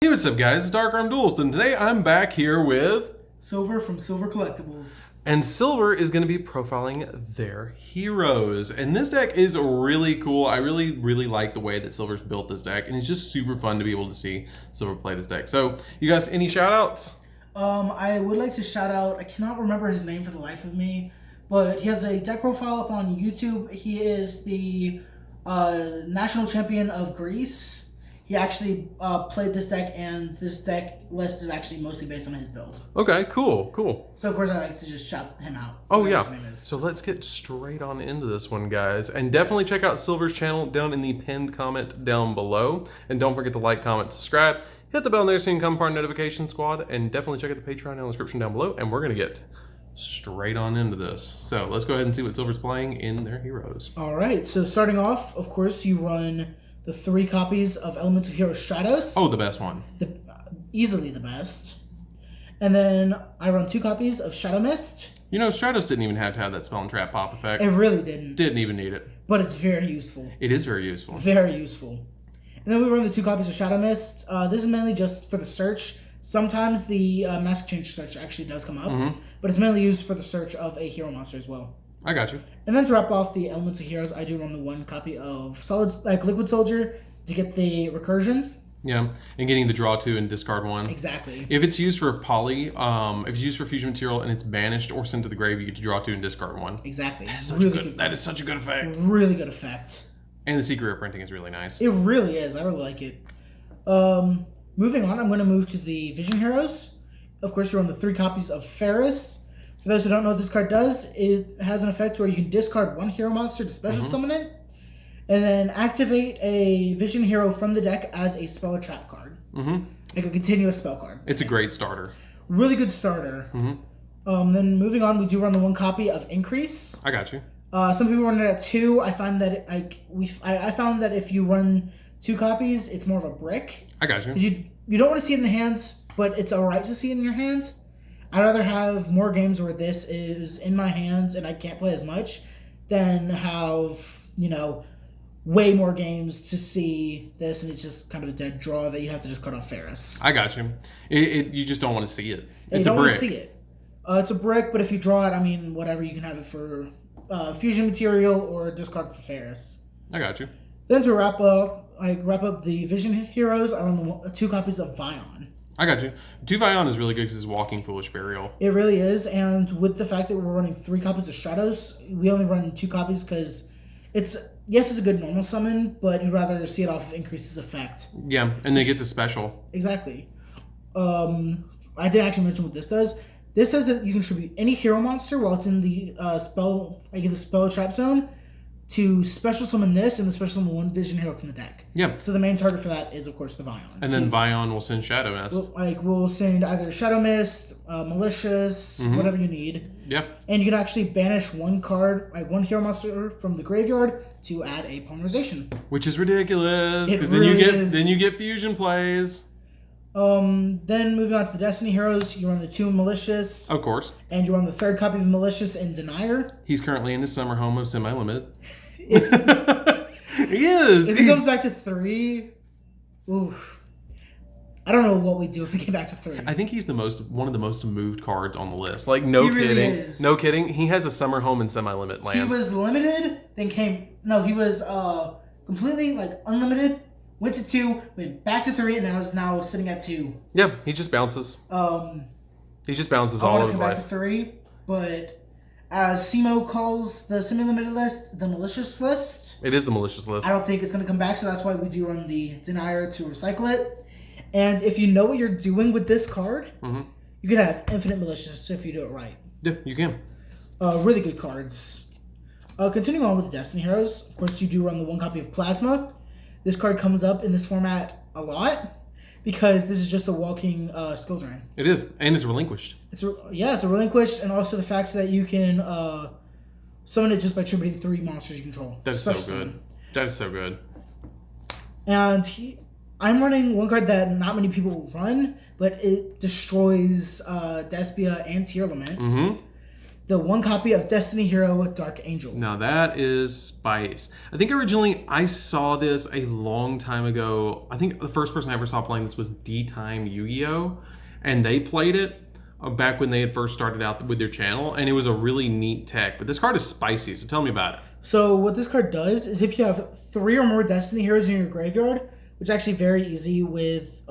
Hey, what's up guys, it's DarkArmedDuelist, and today I'm back here with... Silver from Silver Collectibles. And Silver is going to be profiling their heroes. And this deck is really cool. I really like the way that Silver's built this deck, and it's just super fun to be able to see Silver play this deck. So, you guys, any shout outs? I would like to shout out, I cannot remember his name for the life of me, but he has a deck profile up on YouTube. He is the national champion of Greece. He actually played this deck, and this deck list is actually mostly based on his build. Okay, cool. So, of course, I like to just shout him out. Oh, yeah. So let's get straight on into this one, guys. And definitely check out Silver's channel down in the pinned comment down below. And don't forget to like, comment, subscribe. Hit the bell there so you can become part of Notification Squad. And definitely check out the Patreon in the description down below. And we're going to get straight on into this. So let's go ahead and see what Silver's playing in their heroes. All right. So starting off, of course, you run the 3 copies of Elemental Hero Stratos. Oh, the best one. Easily the best. And then I run 2 copies of Shadow Mist. You know, Stratos didn't even have to have that spell and trap pop effect. It really didn't. Didn't even need it. But it's very useful. It is very useful. Very useful. And then we run the 2 copies of Shadow Mist. This is mainly just for the search. Sometimes the Mask Change search actually does come up. But it's mainly used for the search of a hero monster as well. I got you. And then to wrap off the Elemental Heroes, I do run the 1 copy of Liquid Soldier to get the recursion. Yeah, and getting the draw 2 and discard 1. Exactly. If it's used for poly, if it's used for fusion material and it's banished or sent to the grave, you get to draw 2 and discard 1. Exactly. That is such a good effect. Really good effect. And the secret printing is really nice. It really is. I really like it. Moving on, I'm going to move to the Vision Heroes. Of course, you run the 3 copies of Ferris. For those who don't know what this card does, it has an effect where you can discard 1 hero monster to special summon it, and then activate a Vision Hero from the deck as a spell or trap card. Like a continuous spell card. It's a great starter. Really good starter. Then moving on, we do run the 1 copy of Increase. I got you. Some people run it at 2. I find that I found that if you run 2 copies, it's more of a brick. I got you. You don't want to see it in the hands, but it's alright to see it in your hand. I'd rather have more games where this is in my hands and I can't play as much than have, way more games to see this and it's just kind of a dead draw that you have to just cut off Ferris. I got you. You just don't want to see it. It's a brick. You don't want to see it. It's a brick, but if you draw it, whatever, you can have it for fusion material or discard for Ferris. I got you. Then to wrap up the Vision Heroes, I run the 2 copies of Vion. I got you. 2 Vion is really good because it's Walking Foolish Burial. It really is, and with the fact that we're running 3 copies of Shadows, we only run 2 copies because it's a good normal summon, but you'd rather see it off of Increase's effect. Yeah, and then it gets a special. Exactly. I didn't actually mention what this does. This says that you can tribute any hero monster while it's in the spell trap zone to special summon this and the special summon 1 Vision Hero from the deck. Yeah. So the main target for that is, of course, the Vion. And then Vion will send Shadow Mist. We'll send either Shadow Mist, Malicious, whatever you need. Yeah. And you can actually banish 1 card, 1 hero monster from the graveyard to add a polymerization. Which is ridiculous, because then you get fusion plays. Then moving on to the Destiny Heroes, you run the 2 Malicious. Of course. And you run the 3rd copy of Malicious in Denier. He's currently in his summer home of Semi-Limited. He is. If he goes back to 3, oof. I don't know what we'd do if we get back to 3. I think he's one of the most moved cards on the list. Like, no kidding. Really is. No kidding. He has a summer home in Semi-Limit land. He was limited, then he was completely unlimited. Went to 2, went back to 3, and is now sitting at 2. Yeah, he just bounces. He just bounces all over the place. I want to come back to 3, but as Simo calls the semi-limited list, the malicious list. It is the malicious list. I don't think it's going to come back, so that's why we do run the Denier to recycle it. And if you know what you're doing with this card, you can have infinite malicious if you do it right. Yeah, you can. Really good cards. Continuing on with the Destiny Heroes, of course, you do run the 1 copy of Plasma. This card comes up in this format a lot because this is just a walking skill drain. It is, and it's relinquished. It's a relinquished, and also the fact that you can summon it just by tributing 3 monsters you control. That's so good. That is so good. And I'm running 1 card that not many people run, but it destroys Despia and Tear Lament. the one copy of Destiny Hero Dark Angel. Now that is spice. I think originally I saw this a long time ago. I think the first person I ever saw playing this was D-Time Yugioh, and they played it back when they had first started out with their channel, and it was a really neat tech. But this card is spicy, so tell me about it. So what this card does is if you have 3 or more Destiny Heroes in your graveyard, which is actually very easy with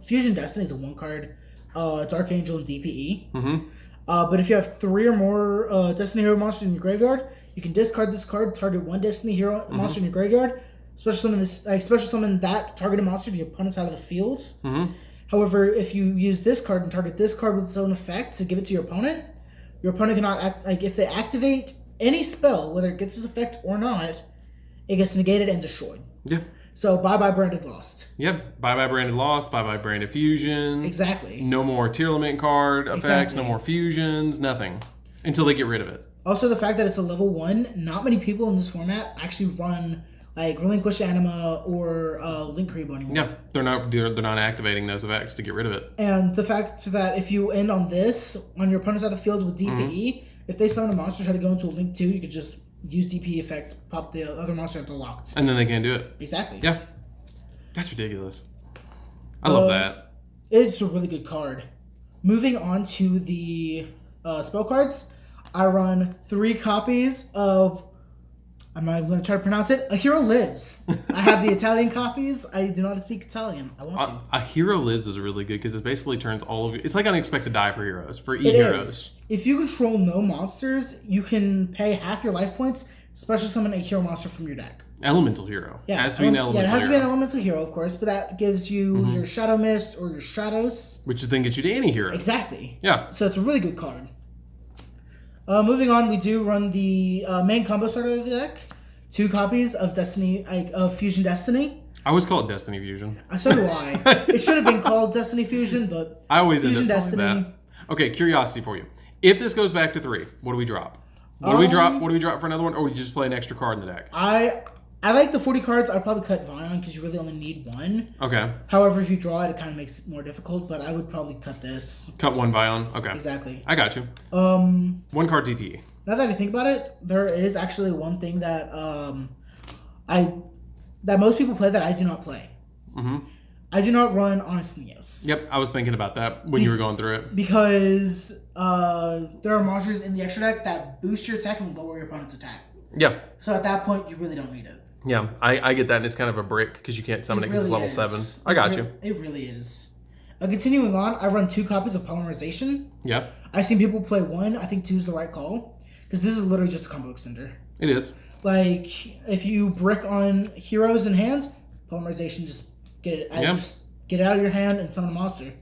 Fusion Destiny is a 1 card, Dark Angel and DPE. Mm-hmm. But if you have 3 or more Destiny Hero monsters in your graveyard, you can discard this card, target 1 Destiny Hero monster in your graveyard, special summon that targeted monster to your opponent's out of the field. Mm-hmm. However, if you use this card and target this card with its own effect to give it to your opponent cannot act if they activate any spell, whether it gets its effect or not, it gets negated and destroyed. Yeah. So bye-bye Branded Lost. Yep. Bye-bye Branded Lost. Bye-bye Branded Fusion. Exactly. No more Tier Limit card effects. Exactly. No more fusions. Nothing. Until they get rid of it. Also, the fact that it's a level 1, not many people in this format actually run Relinquish Anima or Link Rebo anymore. Yeah, they're not activating those effects to get rid of it. And the fact that if you end on this, on your opponent's out of the field with DPE, if they summon a monster try to go into a Link 2, you could just use DPE effect, pop the other monster into locked. And then they can't do it. Exactly. Yeah. That's ridiculous. I love that. It's a really good card. Moving on to the spell cards, I run 3 copies of... I'm not even going to try to pronounce it. A Hero Lives. I have the Italian copies. I do not speak Italian. I want to. A Hero Lives is really good because it basically turns all of you... It's like Unexpected Die for heroes, for It E-heroes. is. If you control no monsters, you can pay half your life points, special summon a hero monster from your deck. Elemental hero. Yeah, It has to be an elemental hero. Yeah, it has to be an elemental hero, of course, but that gives you your Shadow Mist or your Stratos. Which then gets you to any hero. Exactly. Yeah. So it's a really good card. Moving on, we do run the main combo starter of the deck. 2 copies of Fusion Destiny. I always call it Destiny Fusion. So do I. It should have been called Destiny Fusion, but I always Fusion end up Destiny. calling that. Okay, curiosity for you. If this goes back to 3, what do we drop? What do we drop? What do we drop for another one? Or we just play an extra card in the deck? I like the 40 cards. I'd probably cut Vion because you really only need 1. Okay. However, if you draw it, it kind of makes it more difficult, but I would probably cut this. Cut 1 Vion. Okay. Exactly. I got you. 1 card DPE. Now that I think about it, there is actually one thing that that most people play that I do not play. Mm-hmm. I do not run Honest Neos. Yep, I was thinking about that when you were going through it. Because there are monsters in the extra deck that boost your attack and lower your opponent's attack. Yeah. So at that point, you really don't need it. Yeah, I get that, and it's kind of a brick because you can't summon it because really it's level is. 7. I got you. It really is. Continuing on, I run 2 copies of Polymerization. Yeah. I've seen people play 1. I think 2 is the right call. Because this is literally just a combo extender. It is. Like, if you brick on heroes in hand, Polymerization, just get it out of your hand and summon a monster.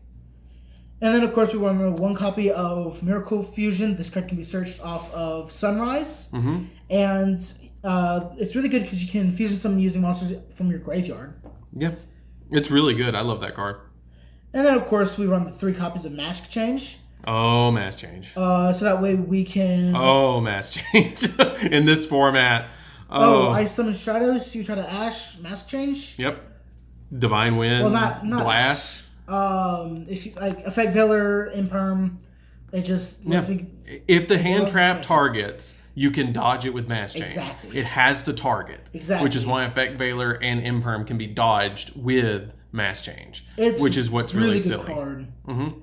And then, of course, we run 1 copy of Miracle Fusion. This card can be searched off of Sunrise. Mm-hmm. And it's really good because you can fusion summon using monsters from your graveyard. Yeah. It's really good. I love that card. And then, of course, we run the 3 copies of Mask Change. Oh, Mass Change. So that way we can... Oh, Mass Change. In this format. I summon Shadows, you try to Ash, Mask Change. Yep. Divine Wind. Well, not Blast. If you Effect Veiler, Imperm, it just lets me... If the hand trap targets, you can dodge it with Mass Change. Exactly. It has to target. Exactly. Which is why Effect Veiler and Imperm can be dodged with Mass Change. Which is what's really silly. Good card. Mm-hmm.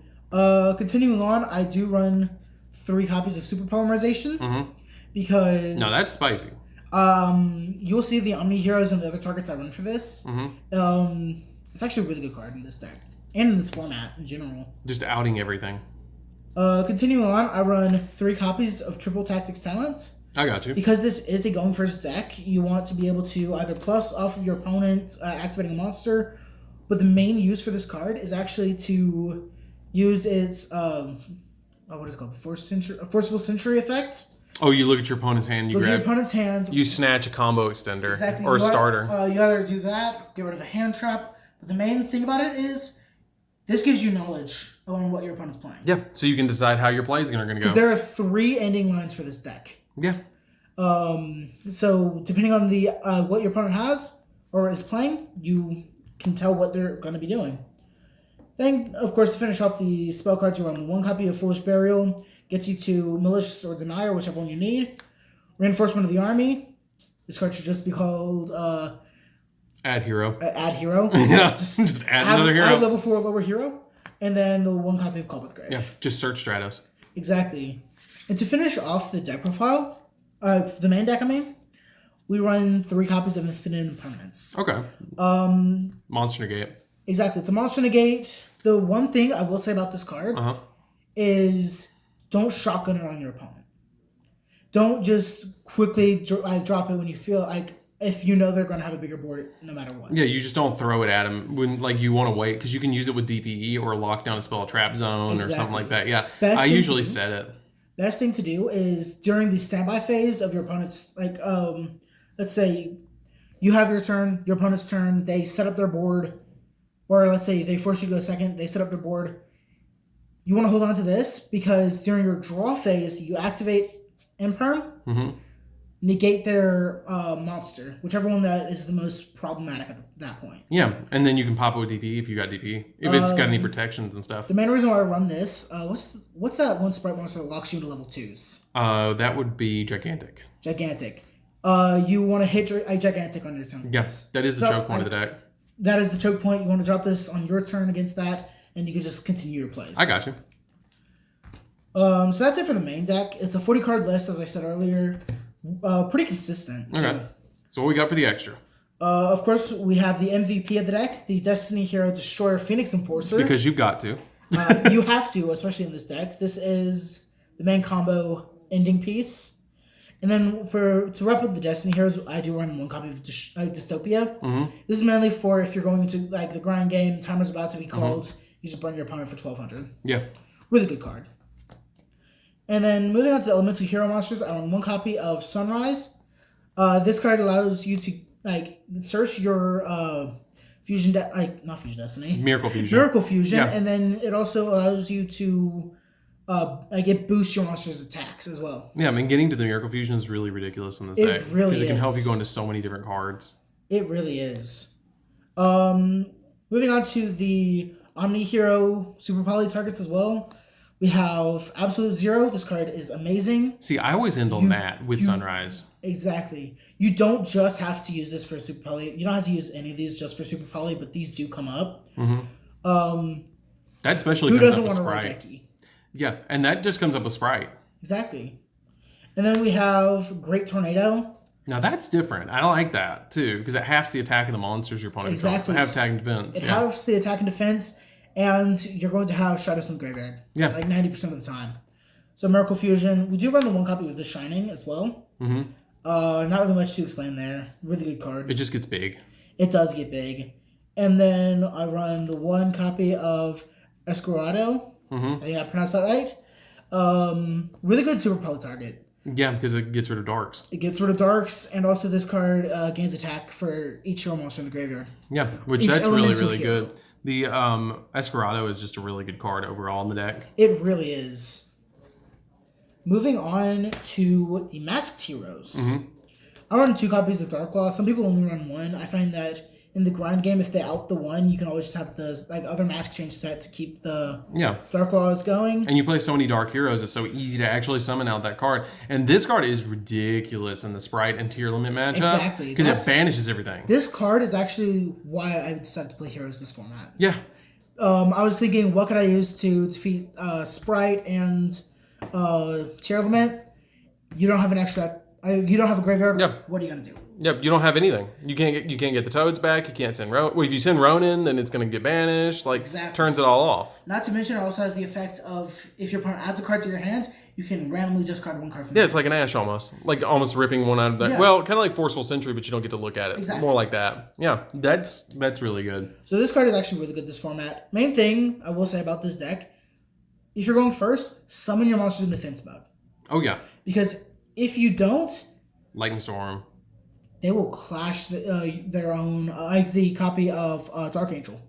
Continuing on, I do run 3 copies of Super Polymerization. Mm-hmm. Because... No, that's spicy. You'll see the Omni Heroes and the other targets I run for this. Mm-hmm. It's actually a really good card in this deck. And in this format in general. Just outing everything. Continuing on, I run 3 copies of Triple Tactics Talents. I got you. Because this is a going first deck, you want to be able to either plus off of your opponent activating a monster, but the main use for this card is actually to use its what is it called? The Forceful Century effect. Oh, you look at your opponent's hand, you look grab... at your opponent's hand. You snatch a combo extender. Exactly. Or a starter. You either do that, get rid of a hand trap, but the main thing about it is this gives you knowledge on what your opponent's playing. Yeah, so you can decide how your plays are going to go. Because there are 3 ending lines for this deck. Yeah. So depending on the what your opponent has or is playing, you can tell what they're going to be doing. Then, of course, to finish off the spell cards, you run 1 copy of Foolish Burial. gets you to Malicious or Denier, whichever one you need. Reinforcement of the Army. This card should just be called Add hero. Add Hero. Yeah, just add another hero. Add level 4 lower hero. And then the 1 copy of Call with Grave. Yeah, just search Stratos. Exactly. And to finish off the deck profile, the main deck, we run 3 copies of Infinite Impermanence. Okay. Monster Negate. Exactly. It's a Monster Negate. The one thing I will say about this card is don't shotgun it on your opponent. Don't just quickly drop it when you feel like, if you know they're going to have a bigger board no matter what. Yeah, you just don't throw it at them when you want to wait, because you can use it with DPE or lock down a spell trap zone or something like that. Yeah, I usually set it. Best thing to do is during the standby phase of your opponent's, let's say you have your turn, your opponent's turn, they set up their board, or let's say they force you to go second, they set up their board. You want to hold on to this because during your draw phase, you activate Imperm, negate their monster, whichever one that is the most problematic at that point. Yeah, and then you can pop it with DPE if you got DPE, if it's got any protections and stuff. The main reason why I run this, what's that one sprite monster that locks you to level 2s? That would be Gigantic. Gigantic. You want to hit a Gigantic on your turn. Yes, that is the choke point of the deck. That is the choke point. You want to drop this on your turn against that, and you can just continue your plays. I got you. So that's it for the main deck. It's a 40-card list, as I said earlier. Pretty consistent. Okay. Too. So what we got for the extra? Of course, we have the MVP of the deck, the Destiny Hero Destroyer Phoenix Enforcer. Because you've got to. You have to, especially in this deck. This is the main combo ending piece. And then to wrap up the Destiny Heroes, I do run 1 copy of Dystopia. This is mainly for if you're going into the grind game, timer's about to be called, you just burn your opponent for 1,200. Yeah. Really good card. And then moving on to the Elemental Hero monsters, I own 1 copy of Sunrise. This card allows you to search your not Fusion Destiny. Miracle Fusion. Miracle Fusion, yeah. And then it also allows you to it boosts your monster's attacks as well. Yeah, getting to the Miracle Fusion is really ridiculous in this deck. It really is. Because it can help you go into so many different cards. It really is. Moving on to the Omni Hero Super Poly targets as well. We have Absolute Zero. This card is amazing. See, I always end on that with Sunrise. Exactly. You don't just have to use this for Super Poly. You don't have to use any of these just for Super Poly, but these do come up. That especially who comes doesn't up with want to Sprite. write Decky? Yeah, and that just comes up with Sprite. Exactly. And then we have Great Tornado. Now that's different. I don't like that too, because it halves the attack of the monsters your opponent controls. It halves attack and defense. It halves the attack and defense, and you're going to have Shadows from Graveyard. Yeah. 90% of the time. So Miracle Fusion. We do run the 1 copy with the Shining as well. Not really much to explain there. Really good card. It just gets big. It does get big. And then I run the 1 copy of Escorado. I think I pronounced that right. Really good Super Poly target. Yeah, because it gets rid of darks. It gets rid of darks, and also this card gains attack for each hero monster in the graveyard. Yeah, which that's really, really good. The Escorado is just a really good card overall in the deck. It really is. Moving on to the Masked Heroes. I run 2 copies of Dark Claw. Some people only run 1. I find that in the grind game, if they out the 1, you can always just have the other mask change set to keep the Dark Claws going. And you play so many Dark Heroes, it's so easy to actually summon out that card. And this card is ridiculous in the Sprite and tier limit matchups. Exactly. Because it banishes everything. This card is actually why I decided to play Heroes this format. Yeah. I was thinking, what could I use to defeat Sprite and tier limit? You don't have an extra... you don't have a graveyard. Yep. What are you gonna do? Yep. You don't have anything. You can't get the Toads back. You can't send Ronin. Well, if you send Ronin, then it's gonna get banished. Turns it all off. Not to mention, it also has the effect of if your opponent adds a card to your hand, you can randomly discard 1 card from. It's like an Ash almost, almost ripping one out of that. Yeah. Well, kind of like Forceful Sentry, but you don't get to look at it. Exactly. More like that. Yeah. That's really good. So this card is actually really good. This format. Main thing I will say about this deck, if you're going first, summon your monsters in defense mode. Oh yeah. Because if you don't, Lightning Storm. They will clash their own, the copy of Dark Angel.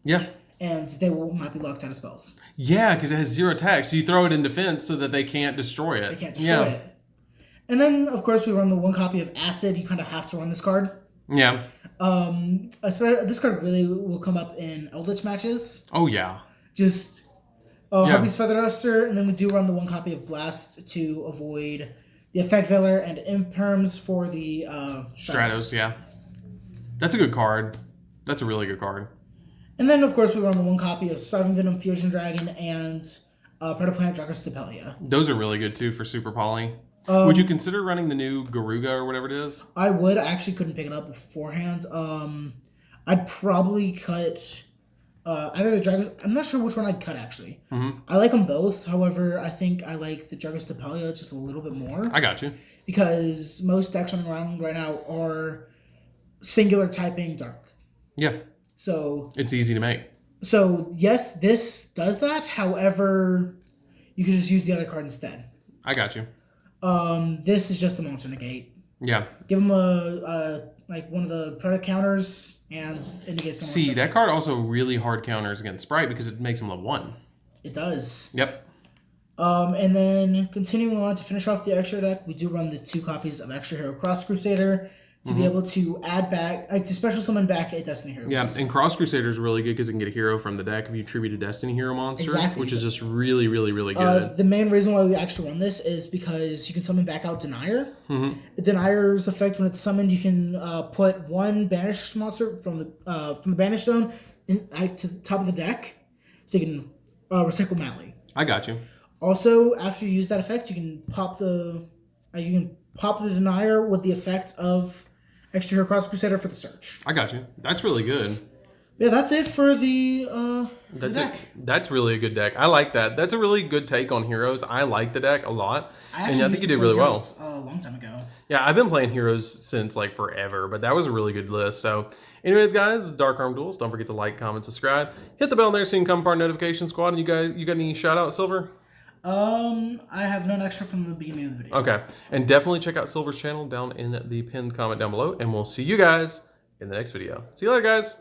Yeah. And they will not be locked out of spells. Yeah, because it has 0 attack, so you throw it in defense so that they can't destroy it. They can't destroy it. And then, of course, we run the 1 copy of Acid. You kind of have to run this card. Yeah. This card really will come up in Eldritch matches. Oh, yeah. Just Harpy's Feather Duster, and then we do run the 1 copy of Blast to avoid the Effect Veiler and Imperms for the Stratos, yeah. That's a good card. That's a really good card. And then, of course, we run the 1 copy of Starving Venom, Fusion Dragon, and Predaplanet Dragostapelia. Those are really good, too, for Super Poly. Would you consider running the new Garuga or whatever it is? I would. I actually couldn't pick it up beforehand. I'd probably cut either the Dragon... I'm not sure which one I'd cut, actually. Mm-hmm. I like them both. However, I think I like the Dragostapelia just a little bit more. I got you. Because most decks running around right now are singular typing Dark. Yeah. So... It's easy to make. So, yes, this does that. However, you could just use the other card instead. I got you. This is just a monster negate. Yeah. Give him one of the Predator counters and indicate some. See, that card also really hard counters against Sprite because it makes him level 1. It does. Yep. And then continuing on to finish off the extra deck, we do run the 2 copies of Extra Hero Cross Crusader to be able to add back, to special summon back a Destiny Hero. Yeah, and Cross Crusader is really good because it can get a hero from the deck if you tribute a Destiny Hero monster, which is just really, really, really good. The main reason why we actually run this is because you can summon back out Denier. Mm-hmm. Denier's effect, when it's summoned, you can put 1 banished monster from the banished zone to the top of the deck, so you can recycle Mally. I got you. Also, after you use that effect, you can pop the Denier with the effect of Extra Hero Cross Crusader for the search. I got you. That's really good. Yeah, that's it for the deck. That's really a good deck. I like that. That's a really good take on Heroes. I like the deck a lot. I think you did really well. A long time ago. Yeah, I've been playing Heroes since forever, but that was a really good list. So anyways, guys, Dark Armed Duels. Don't forget to like, comment, subscribe. Hit the bell there so you can come part of notification squad. And you got any shout out, Silver? I have none extra from the beginning of the video. Okay. And definitely check out Silver's channel down in the pinned comment down below. And we'll see you guys in the next video. See you later, guys.